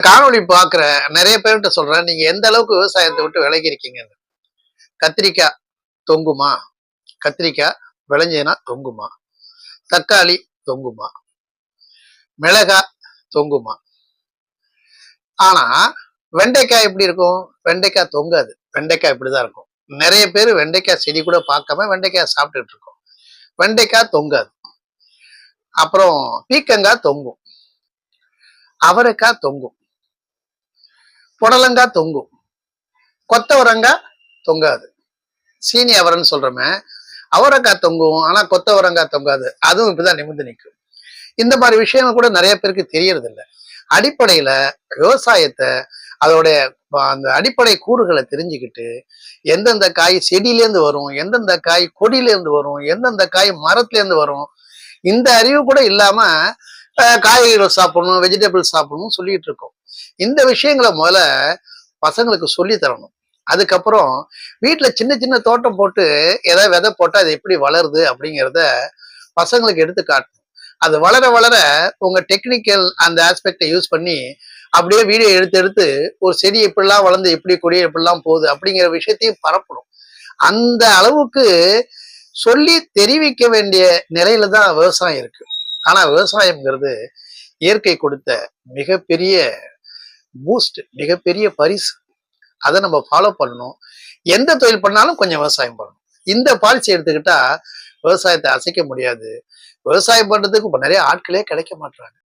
காணொளி பாக்குற நிறைய பேர்கிட்ட சொல்றேன், நீங்க எந்த அளவுக்கு விவசாயத்தை விட்டு விலகி இருக்கீங்கன்னு. கத்திரிக்காய் தொங்குமா? கத்திரிக்காய் விளைஞ்சதுன்னா தொங்குமா? தக்காளி தொங்குமா? மிளகாய் தொங்குமா? ஆனா வெண்டைக்காய் எப்படி இருக்கும்? வெண்டைக்காய் தொங்காது. வெண்டைக்காய் இப்படிதான் இருக்கும். நிறைய பேர் வெண்டைக்காய் செடி கூட பார்க்காம வெண்டைக்காய் சாப்பிட்டுட்டு இருக்கோம். வெண்டைக்காய் தொங்காது. அப்புறம் பீக்கங்காய் தொங்கும். அவரைக்காய் தொங்கும். புடலங்காய் தொங்கும். கொத்தவரங்காய் தொங்காது. சீனி அவரைன்னு சொல்றோமே, அவரைக்காய் தொங்கும். ஆனா கொத்தவரங்காய் தொங்காது. அதுவும் இப்படிதான் நிமிர்ந்து நிற்கும். இந்த மாதிரி விஷயங்கள் கூட நிறைய பேருக்கு தெரியறது இல்லை. அடிப்படையில விவசாயத்தை அதோடைய அந்த அடிப்படை கூறுகளை தெரிஞ்சுக்கிட்டு எந்தெந்த காய் செடியிலேருந்து வரும், எந்தெந்த காய் கொடியிலேருந்து வரும், எந்தெந்த காய் மரத்துலேருந்து வரும், இந்த அறிவு கூட இல்லாம காய்கறிகள் சாப்பிடணும், வெஜிடபிள் சாப்பிடணும்னு சொல்லிட்டு இருக்கோம். இந்த விஷயங்களை முதல்ல பசங்களுக்கு சொல்லி தரணும். அதுக்கப்புறம் வீட்டுல சின்ன சின்ன தோட்டம் போட்டு ஏதாவது விதை போட்டா அது எப்படி வளருது அப்படிங்கிறத பசங்களுக்கு எடுத்து காட்டணும். அது வளர வளர உங்க டெக்னிக்கல் அந்த ஆஸ்பெக்டை யூஸ் பண்ணி அப்படியே வீடியோ எடுத்து எடுத்து ஒரு செடி எப்படிலாம் வளர்ந்து எப்படி கொடி எப்படிலாம் போகுது அப்படிங்கிற விஷயத்தையும் பரப்பணும். அந்த அளவுக்கு சொல்லி தெரிவிக்க வேண்டிய நிலையில தான் விவசாயம் இருக்கு. ஆனா விவசாயம்ங்கிறது இயற்கை கொடுத்த மிகப்பெரிய பூஸ்ட், மிகப்பெரிய பரிசு. அதை நம்ம ஃபாலோ பண்ணணும். எந்த தொழில் பண்ணாலும் கொஞ்சம் விவசாயம் பண்ணணும். இந்த பாலிசி எடுத்துக்கிட்டா விவசாயத்தை அசைக்க முடியாது. விவசாயம் பண்றதுக்கு இப்ப நிறைய ஆட்களே கிடைக்க மாட்டாங்க.